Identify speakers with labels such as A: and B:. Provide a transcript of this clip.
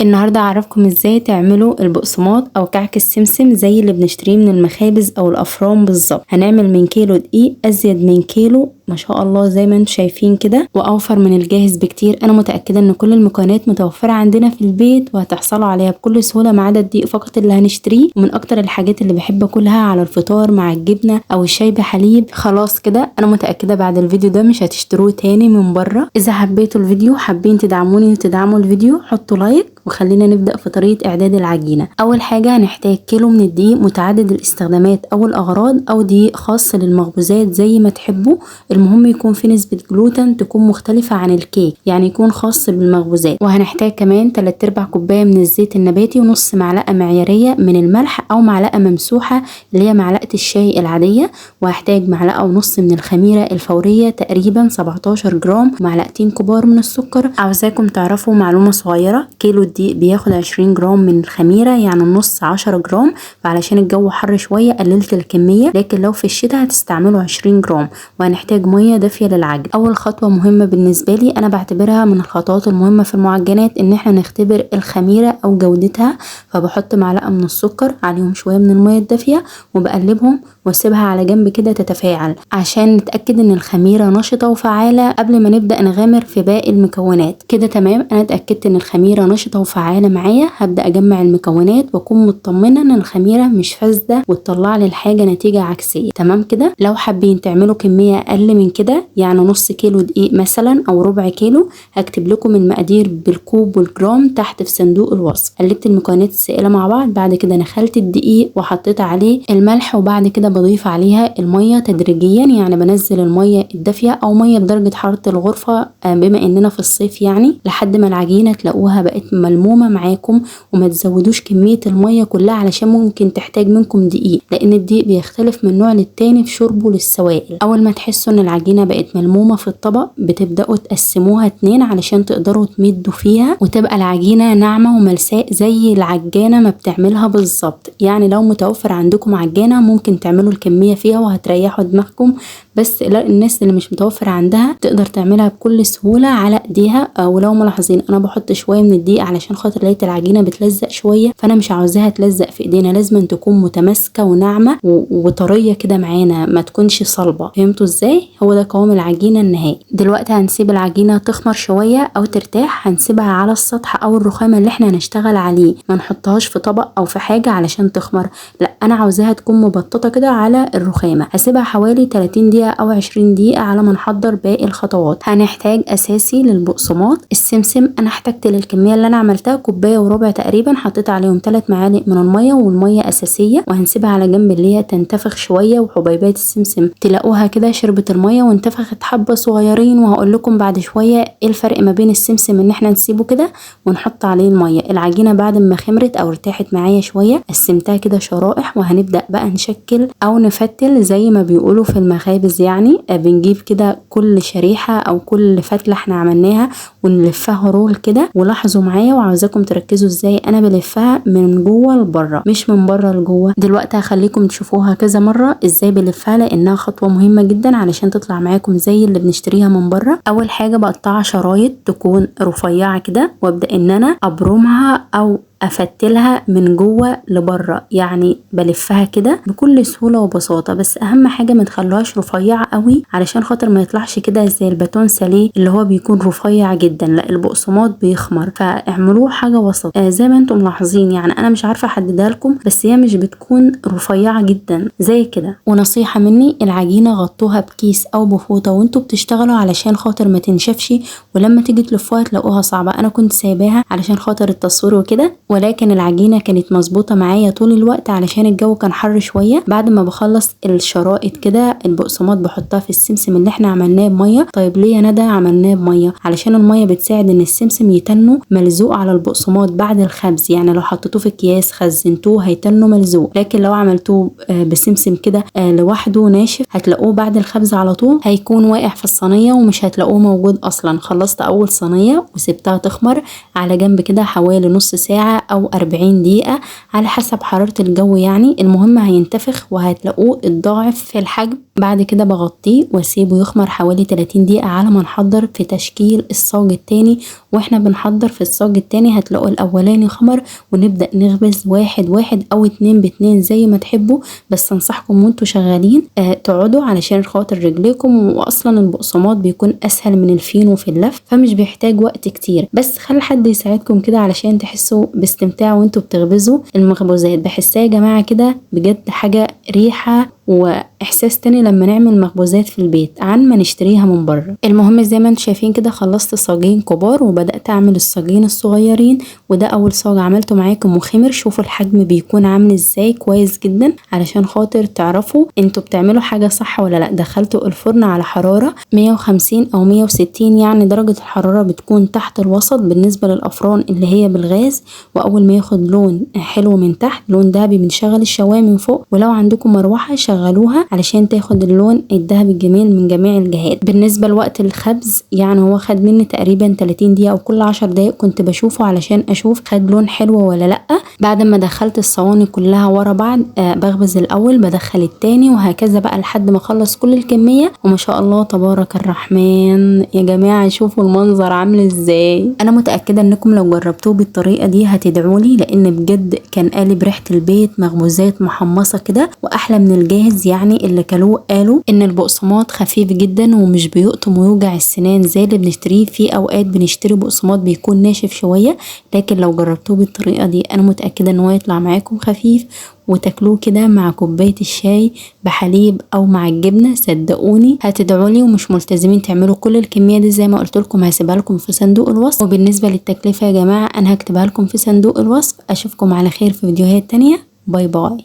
A: النهارده هعرفكم ازاي تعملوا البقسماط او كعك السمسم زي اللي بنشتريه من المخابز او الافران بالظبط. هنعمل من كيلو دقيق ازيد من كيلو ما شاء الله زي ما انتم شايفين كده، واوفر من الجاهز بكتير. انا متاكده ان كل المكونات متوفره عندنا في البيت وهتحصلوا عليها بكل سهوله ما عدا الدقيق فقط اللي هنشتريه. ومن اكتر الحاجات اللي بحب اكلها على الفطار مع الجبنه او الشاي بحليب. خلاص كده انا متاكده بعد الفيديو ده مش هتشتروه تاني من بره. اذا حبيتوا الفيديو حابين تدعموني وتدعموا الفيديو حطوا لايك، وخلينا نبدأ في طريقة إعداد العجينة. أول حاجة هنحتاج كيلو من الدقيق متعدد الاستخدامات أو الأغراض، أو دقيق خاص للمخبوزات زي ما تحبوا. المهم يكون في نسبة جلوتين تكون مختلفة عن الكيك، يعني يكون خاص بالمخبوزات. وهنحتاج كمان 3/4 كوباية من الزيت النباتي، ونص معلقة معيارية من الملح أو معلقة ممسوحة اللي هي معلقة الشاي العادية. وهحتاج معلقة ونص من الخميرة الفورية تقريبا 17 جرام، معلقتين كبار من السكر. عاوزاكم تعرفوا معلومة صغيرة، كيلو الدقيق بياخد 20 جرام من الخميرة، يعني النص 10 جرام. فعلشان الجو حر شوية قللت الكمية، لكن لو في الشتاء هتستعملوا 20 جرام. وهنحتاج مية دافية للعجن. اول خطوة مهمة بالنسبة لي، انا بعتبرها من الخطوات المهمة في المعجنات، ان احنا نختبر الخميرة او جودتها. فبحط معلقة من السكر عليهم شوية من المية الدافية وبقلبهم واسيبها على جنب كده تتفاعل، عشان نتأكد ان الخميرة نشطة وفعالة قبل ما نبدأ نغامر في باقي المكونات. كده تمام، انا اتأكدت ان الخميرة نشطة وفعالة معايا. هبدأ اجمع المكونات واكون مطمنة ان الخميرة مش فاسدة وتطلع لي الحاجة نتيجة عكسية. تمام كده. لو حابين تعملوا كمية اقل من كده، يعني نص كيلو دقيق مثلا او ربع كيلو، هكتب لكم المقادير بالكوب والجرام تحت في صندوق الوصف. قلبت المكونات السائلة مع بعض، بعد كده نخلت الدقيق وحطيت عليه الملح، وبعد كده بضيف عليها المية تدريجيا، يعني بنزل المية الدافية او مية بدرجة حرارة الغرفة بما اننا في الصيف، يعني لحد ما العجينة تلاقوها بقت ملمومة معاكم. وما تزودوش كمية المية كلها علشان ممكن تحتاج منكم دقيق، لان الدقيق بيختلف من نوع للتاني في شربه للسوائل. اول ما تحسوا ان العجينة بقت ملمومة في الطبق، بتبدأوا تقسموها 2 علشان تقدروا تمدوا فيها وتبقى العجينة ناعمة وملساء زي العجانة ما بتعملها بالظبط. يعني لو متوفر عندكم عجانة ممكن تعملوا الكمية فيها وهتريحوا دماغكم، بس الناس اللي مش متوفر عندها تقدر تعملها بكل سهولة على ايديها. ولو ملاحظين انا بحط شوية من الدقيق علشان خاطر لقيت العجينة بتلزق شوية، فانا مش عاوزاها تلزق في ايدينا، لازم تكون متماسكة وناعمة وطرية كده معانا، ما تكونش صلبة. فهمتوا ازاي؟ هو ده قوام العجينة النهائي. دلوقتي هنسيب العجينة تخمر شوية او ترتاح، هنسيبها على السطح او الرخامة اللي احنا هنشتغل عليه، ما نحطهاش في طبق او في حاجة علشان تخمر، لا انا عاوزاها تكون مبططة كده على الرخامة. هسيبها حوالي 30 دقيقة او 20 دقيقة على ما نحضر باقي الخطوات. هنحتاج اساسي للبقسماط السمسم. انا احتجت للكمية اللي انا عملتها كوباية وربع تقريبا، حطيت عليهم 3 معالق من المية، والمية اساسية. وهنسيبها على جنب اللي هي تنتفخ شوية، وحبيبات السمسم تلاقوها كده شربت المية وانتفخت حبة صغيرين. وهقول لكم بعد شوية ايه الفرق ما بين السمسم ان احنا نسيبه كده ونحط عليه المية. العجينة بعد ما خمرت او ارتاحت معايا شوية قسمتها كده شرائح، وهنبدأ بقى نشكل او نفتل زي ما بيقولوا في المخابز. يعني بنجيب كده كل شريحة او كل فتلة احنا عملناها ونلفها رول كده. ولاحظوا معايا، وعاوزاكم تركزوا ازاي انا بلفها من جوه لبره مش من بره لجوه. دلوقتي هخليكم تشوفوها كذا مرة ازاي بلفها، لانها خطوة مهمة جدا علشان تطلع معاكم زي اللي بنشتريها من بره. اول حاجة بقطعها شرايط تكون رفيعة كده، وابدأ ان انا ابرمها او افتلها من جوه لبره، يعني بلفها كده بكل سهوله وبساطه. بس اهم حاجه ما تخلوهاش رفيعه قوي علشان خاطر ما يطلعش كده زي الباتون ساليه اللي هو بيكون رفيع جدا، لا البقسماط بيخمر. فاعملوه حاجه وسط زي ما انتم ملاحظين. يعني انا مش عارفه احددها لكم، بس هي مش بتكون رفيعه جدا زي كده. ونصيحه مني، العجينه غطوها بكيس او بفوطه وانتم بتشتغلوا علشان خاطر ما تنشفش، ولما تيجي تلفوها تلاقوها صعبه. انا كنت سايباها علشان خاطر التصوير وكده، ولكن العجينة كانت مظبوطة معايا طول الوقت علشان الجو كان حر شوية. بعد ما بخلص الشرائط كده البقسماط بحطها في السمسم اللي احنا عملناه بمية. طيب ليه يا ندى عملناه بمية؟ علشان المية بتساعد ان السمسم يتنوا ملزوق على البقسماط بعد الخبز. يعني لو حطيتوه في اكياس خزنتوه هيتنوا ملزوق، لكن لو عملتوه بسمسم كده لوحده ناشف هتلاقوه بعد الخبز على طول هيكون واقع في الصينية ومش هتلاقوه موجود اصلا. خلصت اول صينية وسبتها تخمر على جنب كده حوالي نص ساعة او 40 دقيقة على حسب حرارة الجو. يعني المهم هينتفخ وهتلاقوه اتضاعف في الحجم بعد كده بغطيه واسيبه يخمر حوالي 30 دقيقة على ما نحضر في تشكيل الصاج التاني. واحنا بنحضر في الصاج التاني هتلاقوا الاولاني خمر، ونبدأ نخبز واحد واحد او اتنين باتنين زي ما تحبوا. بس انصحكم وانتوا شغالين تقعدوا علشان خاطر رجليكم، واصلا البقسماط بيكون اسهل من الفينو في اللف فمش بيحتاج وقت كتير. بس خلي حد يساعدكم كده علشان تحسوا باستمتاع وانتوا بتخبزوا المخبوزات. بحسها يا جماعة كده بجد حاجة ريحة واحساس تاني لما نعمل مخبوزات في البيت عن ما نشتريها من بره. المهم زي ما انتم شايفين كده خلصت صاجين كبار وبدات اعمل الصاجين الصغيرين، وده اول صاج عملته معاكم وخمر. شوفوا الحجم بيكون عامل ازاي، كويس جدا علشان خاطر تعرفوا انتوا بتعملوا حاجه صح ولا لا. دخلتوا الفرن على حراره 150 او 160، يعني درجه الحراره بتكون تحت الوسط بالنسبه للافران اللي هي بالغاز. واول ما ياخد لون حلو من تحت، لون دهبي، بنشغل الشوايه من فوق، ولو عندكم مروحه شغلوها علشان تاخد اللون الذهبي الجميل من جميع الجهات. بالنسبه لوقت الخبز يعني هو خد مني تقريبا 30 دقيقه، وكل 10 دقايق كنت بشوفه علشان اشوف خد لون حلو ولا لا. بعد ما دخلت الصواني كلها ورا بعض بخبز الاول بدخل التاني، وهكذا بقى لحد ما اخلص كل الكميه. وما شاء الله تبارك الرحمن يا جماعه، شوفوا المنظر عامل ازاي. انا متاكده انكم لو جربتوه بالطريقه دي هتدعولي، لان بجد كان قالب ريحه البيت، مخبوزات محمصه كده واحلى من الجاهز. يعني اللي كلوه قالوا ان البقسماط خفيف جدا ومش بيقطم ويوجع السنان زي اللي بنشتريه. في اوقات بنشتري بقسماط بيكون ناشف شويه، لكن لو جربتوه بالطريقه دي انا متاكده ان هو يطلع معاكم خفيف وتاكلوه كده مع كوبايه الشاي بحليب او مع الجبنه. صدقوني هتدعولي. ومش ملتزمين تعملوا كل الكميه دي زي ما قلت لكم، هسيبها لكم في صندوق الوصف. وبالنسبه للتكلفه يا جماعه انا هكتبها لكم في صندوق الوصف. اشوفكم على خير في فيديوهات تانية. باي باي.